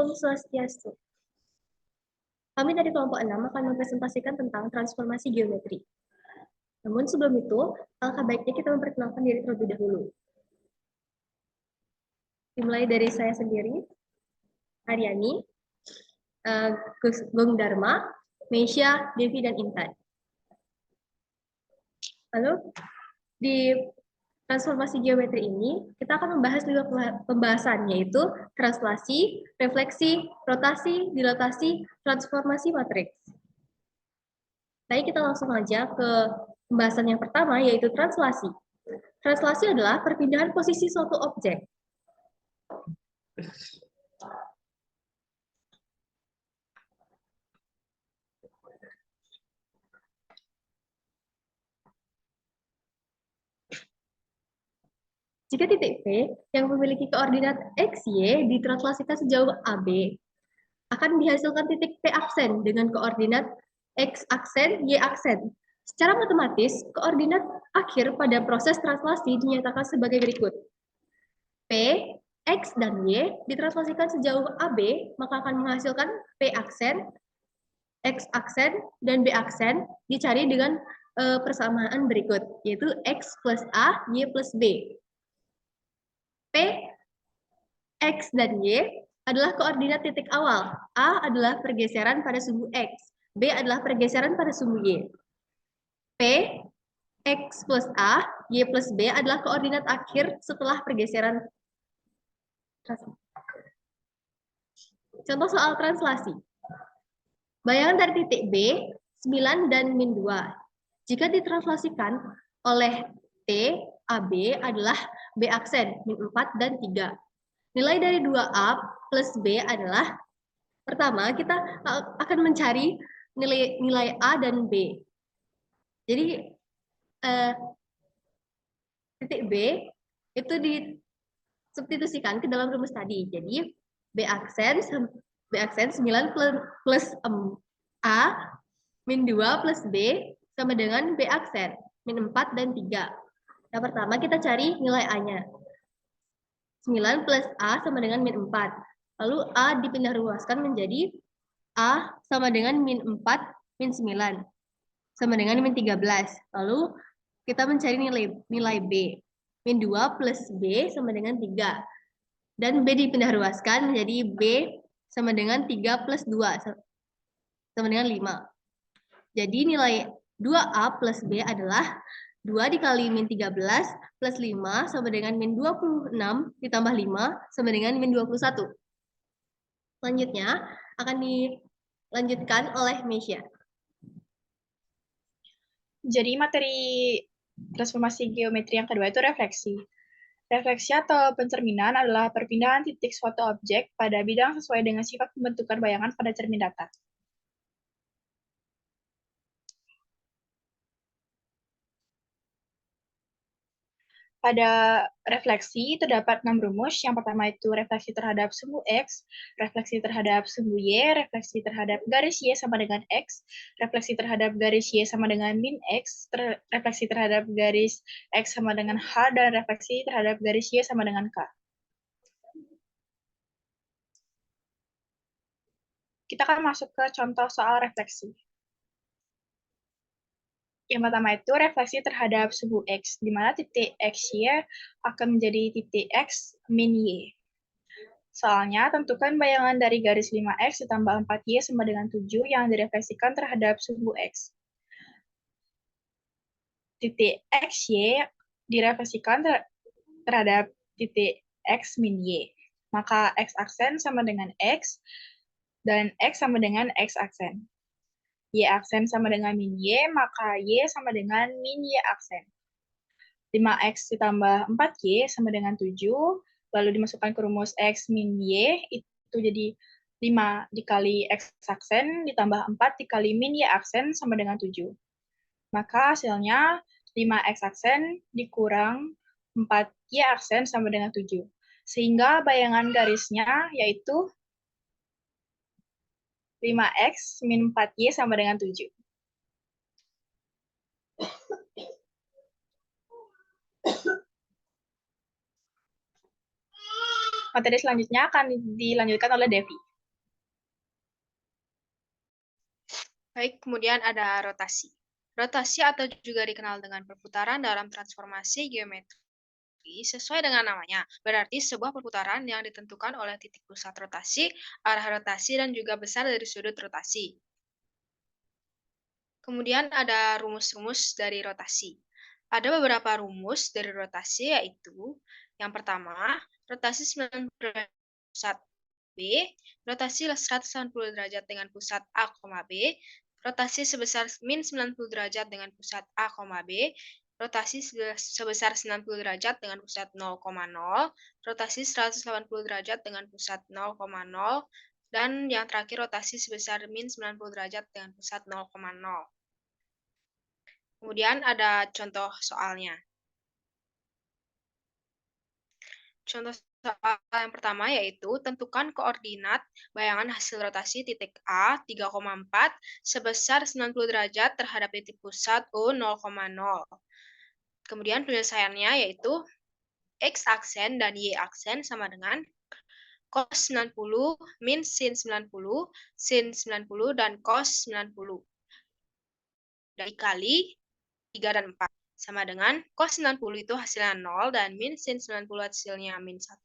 Om Swastiastu. Kami dari kelompok 6 akan mempresentasikan tentang transformasi geometri. Namun sebelum itu, alangkah baiknya kita memperkenalkan diri terlebih dahulu. Dimulai dari saya sendiri, Aryani, Gong Dharma, Meisha, Devi, dan Intan. Lalu, di transformasi geometri ini, kita akan membahas 5 pembahasan, yaitu translasi, refleksi, rotasi, dilatasi, transformasi matriks. Baik, kita langsung aja ke pembahasan yang pertama, yaitu translasi. Translasi adalah perpindahan posisi suatu objek. Jika titik P yang memiliki koordinat X, Y ditranslasikan sejauh AB, akan dihasilkan titik P aksen dengan koordinat X aksen, Y aksen. Secara matematis, koordinat akhir pada proses translasi dinyatakan sebagai berikut. P, X, dan Y ditranslasikan sejauh AB, maka akan menghasilkan P aksen, X aksen, dan B aksen dicari dengan persamaan berikut, yaitu X plus A, Y plus B. P, X, dan Y adalah koordinat titik awal. A adalah pergeseran pada sumbu X. B adalah pergeseran pada sumbu Y. P, X plus A, Y plus B adalah koordinat akhir setelah pergeseran. Contoh soal translasi. Bayangan dari titik B, 9 dan min 2. Jika ditranslasikan oleh T, AB adalah B aksen, min 4 dan 3. Nilai dari 2A plus B adalah, pertama, kita akan mencari nilai A dan B. Jadi, titik B itu disubstitusikan ke dalam rumus tadi. Jadi, B aksen 9 plus A min 2 plus B sama dengan B aksen, min 4 dan 3. Yang pertama, kita cari nilai A-nya. 9 plus A sama dengan min 4. Lalu A dipindah ruaskan menjadi A sama dengan min 4 min 9 sama dengan min 13. Lalu kita mencari nilai B. Min 2 plus B sama dengan 3. Dan B dipindah ruaskan menjadi B sama dengan 3 plus 2 sama dengan 5. Jadi nilai 2A plus B adalah 2 dikali min 13 plus 5 sama dengan min 26 ditambah 5 sama dengan min 21. Selanjutnya akan dilanjutkan oleh Meisha. Jadi materi transformasi geometri yang kedua itu refleksi. Refleksi atau pencerminan adalah perpindahan titik suatu objek pada bidang sesuai dengan sifat pembentukan bayangan pada cermin datar. Pada refleksi terdapat 6 rumus. Yang pertama itu refleksi terhadap sumbu X, refleksi terhadap sumbu Y, refleksi terhadap garis Y sama dengan X, refleksi terhadap garis Y sama dengan min X, refleksi terhadap garis X sama dengan H, dan refleksi terhadap garis Y sama dengan K. Kita akan masuk ke contoh soal refleksi. Yang pertama itu refleksi terhadap sumbu X, di mana titik XY akan menjadi titik X min Y. Soalnya, tentukan bayangan dari garis 5X ditambah 4Y sama dengan 7 yang direfleksikan terhadap sumbu X. Titik XY direfleksikan terhadap titik X min Y. Maka X aksen sama dengan X, dan X sama dengan X aksen. Y aksen sama dengan min Y, maka Y sama dengan min Y aksen. 5X ditambah 4Y sama dengan 7, lalu dimasukkan ke rumus X min Y, itu jadi 5 dikali X aksen ditambah 4 dikali min Y aksen sama dengan 7. Maka hasilnya 5X aksen dikurang 4Y aksen sama dengan 7. Sehingga bayangan garisnya yaitu 5X min 4Y sama dengan 7. Materi selanjutnya akan dilanjutkan oleh Devi. Baik, kemudian ada rotasi. Rotasi atau juga dikenal dengan perputaran dalam transformasi geometri sesuai dengan namanya. Berarti sebuah perputaran yang ditentukan oleh titik pusat rotasi, arah rotasi, dan juga besar dari sudut rotasi. Kemudian ada rumus-rumus dari rotasi. Ada beberapa rumus dari rotasi, yaitu yang pertama, rotasi 90 derajat pusat B, rotasi 180 derajat dengan pusat A, B, rotasi sebesar min 90 derajat dengan pusat A, B, rotasi sebesar 90 derajat dengan pusat 0,0, rotasi 180 derajat dengan pusat 0,0, dan yang terakhir rotasi sebesar min 90 derajat dengan pusat 0,0. Kemudian ada contoh soalnya. Contoh soal yang pertama yaitu tentukan koordinat bayangan hasil rotasi titik A 3,4 sebesar 90 derajat terhadap titik pusat O 0,0. Kemudian penyelesaiannya yaitu X aksen dan Y aksen sama dengan cos 90 min sin 90, sin 90, dan cos 90. Dan dikali 3 dan 4. Sama dengan cos 90 itu hasilnya 0, dan min sin 90 hasilnya min 1,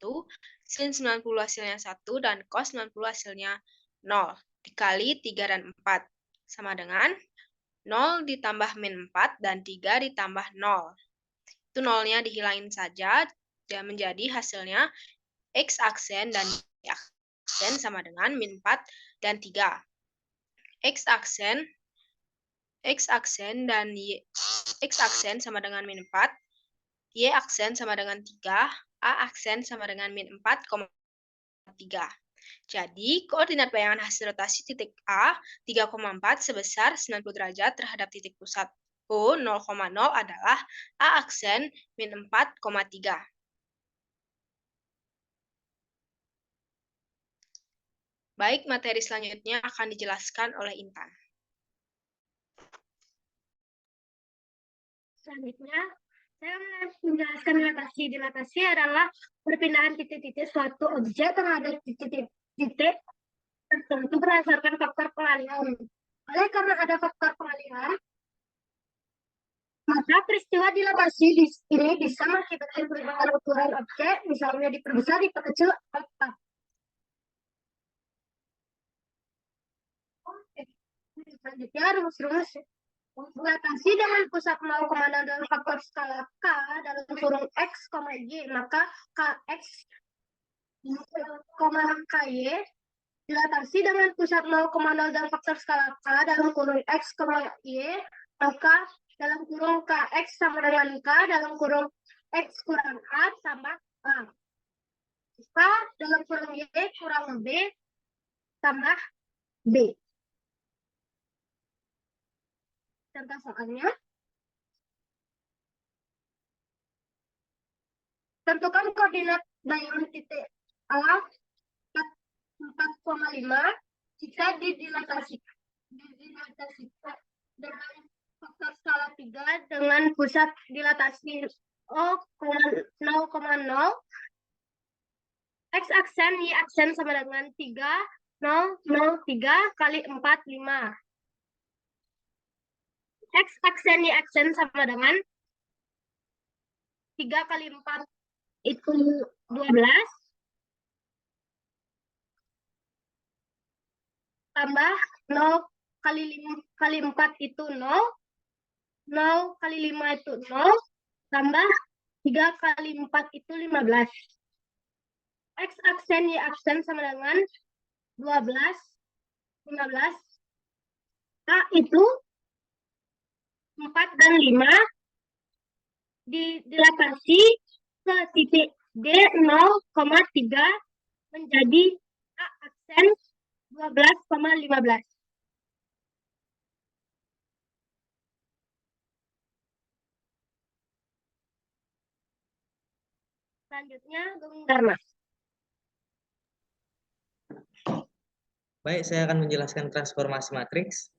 sin 90 hasilnya 1, dan cos 90 hasilnya 0. Dikali 3 dan 4. Sama dengan 0 ditambah min 4, dan 3 ditambah 0. Itu 0-nya dihilangin saja, dan menjadi hasilnya X aksen dan Y aksen sama dengan min 4 dan 3. X aksen dan X aksen sama dengan min 4, Y aksen sama dengan 3, A aksen sama dengan min 4,3. Jadi, koordinat bayangan hasil rotasi titik A 3,4 sebesar 90 derajat terhadap titik pusat O 0,0 adalah A aksen min 4,3. Baik, materi selanjutnya akan dijelaskan oleh Intan. Selanjutnya, saya menjelaskan dilatasi. Dilatasi adalah perpindahan titik-titik suatu objek terhadap titik-titik tertentu berdasarkan faktor pengalihan. Oleh karena ada faktor pengalihan, maka peristiwa dilatasi ini bisa mengakibatkan perubahan ukuran objek, misalnya diperbesar, diperkecil, apa. Selanjutnya, rumus-rumus dilatasi dengan pusat 0,0 dalam faktor skala K dalam kurung X, Y, maka Kx, Ky dilatasi dengan pusat 0,0 dalam faktor skala K dalam kurung X, Y, maka dalam kurung Kx sama dengan K dalam kurung X kurang A tambah A. Maka dalam kurung Y kurang B tambah B. Contoh soalnya, tentukan koordinat bayangan titik A 4,5 jika didilatasikan dengan faktor skala 3 dengan pusat dilatasi O 0,0, X aksen, Y aksen sama dengan 3,003 kali 4, 5. X aksen, Y aksen sama dengan 3 kali 4 itu 12. Tambah 0 kali 4 itu 0. 0 kali 5 itu 0. Tambah 3 kali 4 itu 15. X aksen, Y aksen sama dengan 12, 15. K itu 4 dan 5 dilatasi ke titik D 0,3 menjadi A aksen 12,15. Selanjutnya, Bung Dharma. Baik, saya akan menjelaskan transformasi matriks.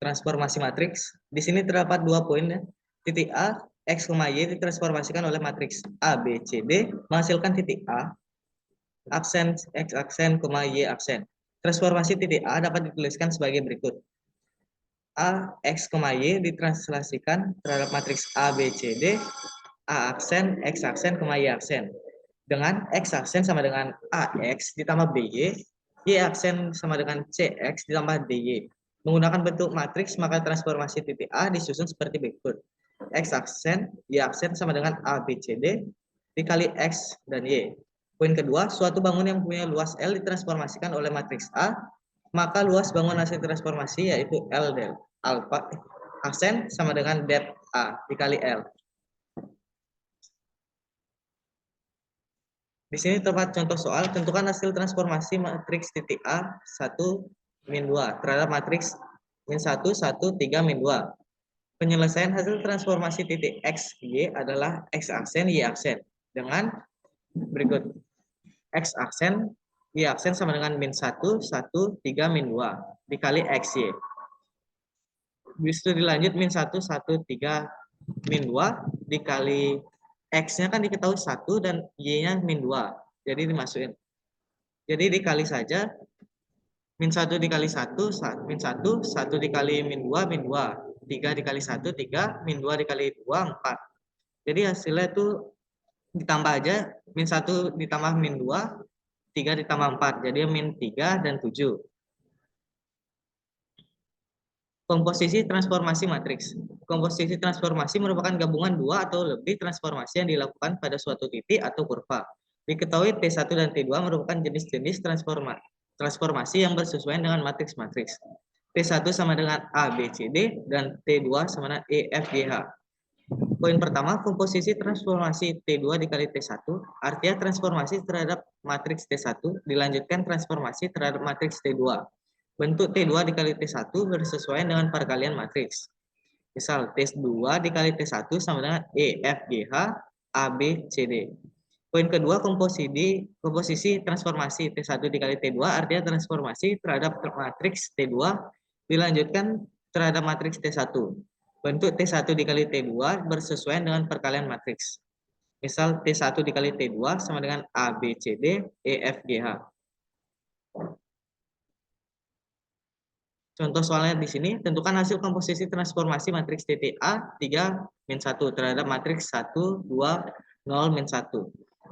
Transformasi matriks. Di sini terdapat 2 poin ya. Titik A, X, Y ditransformasikan oleh matriks A, B, C, D menghasilkan titik A, aksen, X aksen, Y aksen. Transformasi titik A dapat dituliskan sebagai berikut. A, X, Y ditranslasikan terhadap matriks A, B, C, D, A aksen, X aksen, Y aksen. Dengan X aksen sama dengan AX ditambah BY, Y aksen sama dengan CX ditambah DY. Menggunakan bentuk matriks, maka transformasi titik A disusun seperti berikut. X aksen, Y aksen sama dengan A, B, C, D, dikali X dan Y. Poin kedua, suatu bangunan yang punya luas L ditransformasikan oleh matriks A, maka luas bangunan hasil transformasi yaitu L del alpha aksen sama dengan det A dikali L. Di sini terdapat contoh soal, tentukan hasil transformasi matriks titik A 1, min 2 terhadap matriks min 1, 1, 3, min 2. Penyelesaian hasil transformasi titik X, Y adalah X aksen, Y aksen. Dengan berikut. X aksen, Y aksen sama dengan min 1, 1, 3, min 2 dikali X, Y. Habis itu dilanjut min 1, 1, 3, min 2 dikali X-nya kan diketahui 1 dan Y-nya min 2. Jadi dimasukin. Jadi dikali saja. Min 1 dikali 1, min 1, 1 dikali min 2, min 2. 3 dikali 1, 3, min 2 dikali 2, 4. Jadi hasilnya itu ditambah aja. Min 1 ditambah min 2, 3 ditambah 4. Jadi min 3 dan 7. Komposisi transformasi matriks. Komposisi transformasi merupakan gabungan dua atau lebih transformasi yang dilakukan pada suatu titik atau kurva. Diketahui T1 dan T2 merupakan jenis-jenis transformasi yang bersesuaian dengan matriks-matriks. T1 sama dengan A, B, C, D, dan T2 sama dengan E, F, G, H. Poin pertama, komposisi transformasi T2 dikali T1, artinya transformasi terhadap matriks T1 dilanjutkan transformasi terhadap matriks T2. Bentuk T2 dikali T1 bersesuaian dengan perkalian matriks. Misal T2 dikali T1 sama dengan E, F, G, H, A, B, C, D. Poin kedua, komposisi transformasi T1 dikali T2 artinya transformasi terhadap matriks T2 dilanjutkan terhadap matriks T1. Bentuk T1 dikali T2 bersesuaian dengan perkalian matriks. Misal T1 dikali T2 sama dengan A, B, C, D, E, F, G, H. Contoh soalnya di sini, tentukan hasil komposisi transformasi matriks titik A 3, min 1 terhadap matriks 1, 2, 0, min 1.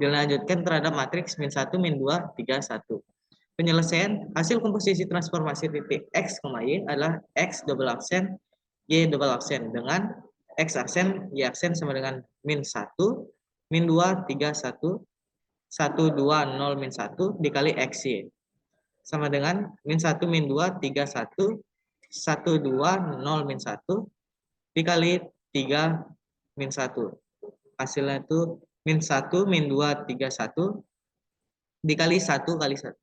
Dilanjutkan terhadap matriks min 1, min 2, 3, 1. Penyelesaian hasil komposisi transformasi titik X, Y adalah X double aksen, Y double aksen dengan X aksen, Y aksen sama dengan min 1, min 2, 3, 1, 1, 2, 0, min 1 dikali X, Y. Sama dengan min 1, min 2, 3, 1, 1, 2, 0, min 1, dikali 3, min 1. Hasilnya itu min 1, min 2, 3, 1, dikali 1 kali 1.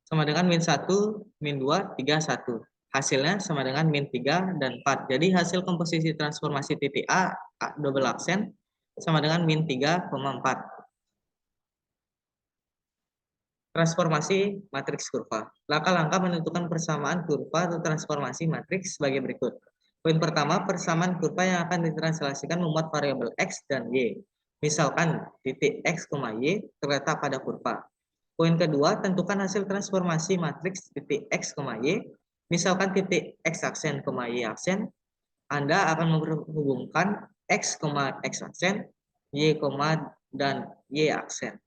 Sama dengan min 1, min 2, 3, 1. Hasilnya sama dengan min 3 dan 4. Jadi hasil komposisi transformasi titik A double aksen, sama dengan min 3,4. Transformasi matriks kurva. Langkah-langkah menentukan persamaan kurva atau transformasi matriks sebagai berikut. Poin pertama, persamaan kurva yang akan ditranslasikan memuat variabel X dan Y. Misalkan titik X, Y terletak pada kurva. Poin kedua, tentukan hasil transformasi matriks titik X, Y. Misalkan titik X aksen, Y aksen. Anda akan menghubungkan X, X aksen, Y, dan Y aksen.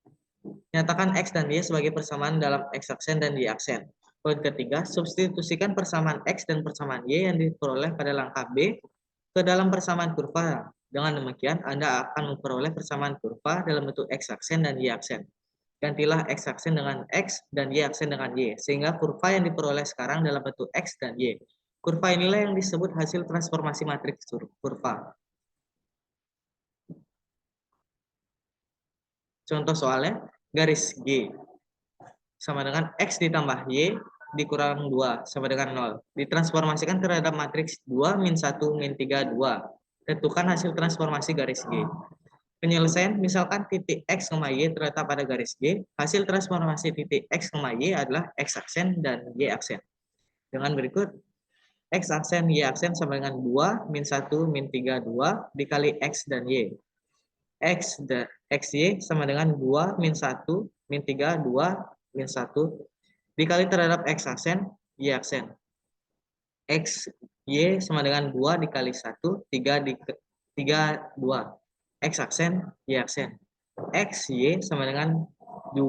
Nyatakan X dan Y sebagai persamaan dalam X aksen dan Y aksen. Poin ketiga, substitusikan persamaan X dan persamaan Y yang diperoleh pada langkah B ke dalam persamaan kurva. Dengan demikian, Anda akan memperoleh persamaan kurva dalam bentuk X aksen dan Y aksen. Gantilah X aksen dengan X dan Y aksen dengan Y, sehingga kurva yang diperoleh sekarang dalam bentuk X dan Y. Kurva inilah yang disebut hasil transformasi matriks kurva. Contoh soalnya, garis G sama dengan X ditambah Y dikurang 2 sama dengan 0. Ditransformasikan terhadap matriks 2, min 1, min 3, 2. Tentukan hasil transformasi garis G. Penyelesaian, misalkan titik X, Y terletak pada garis G. Hasil transformasi titik X, Y adalah X aksen dan Y aksen. Dengan berikut, X aksen, Y aksen sama dengan 2, min 1, min 3, 2 dikali X dan Y. X dan XY sama dengan 2, min 1, min 3, 2, min 1 dikali terhadap X aksen, Y aksen. X, Y sama dengan 2 dikali 1, 3, 2. X aksen, Y aksen. X, Y sama dengan 2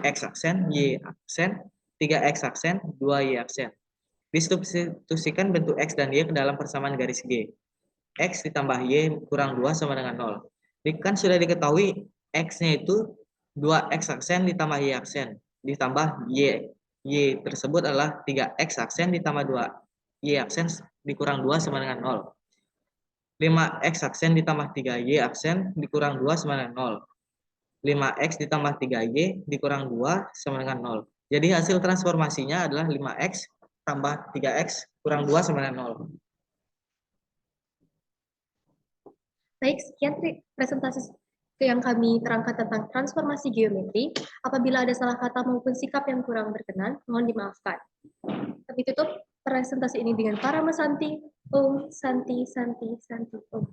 X aksen, Y aksen, 3X aksen, 2 Y aksen. Disubstitusikan bentuk X dan Y ke dalam persamaan garis G. X ditambah Y kurang 2 sama dengan 0. Kan sudah diketahui X-nya itu 2X aksen ditambah Y aksen. Ditambah Y. Y tersebut adalah 3X aksen ditambah 2 Y aksen dikurang 2 sama dengan 0. 5X aksen ditambah 3Y aksen dikurang 2 sama dengan 0. 5X ditambah 3Y dikurang 2 sama dengan 0. Jadi hasil transformasinya adalah 5X tambah 3X kurang 2 sama dengan 0. Baik, sekian presentasi yang kami terangkan tentang transformasi geometri. Apabila ada salah kata maupun sikap yang kurang berkenan, mohon dimaafkan. Kami tutup presentasi ini dengan para Santi, Om, Santi, Santi, Santi, Om.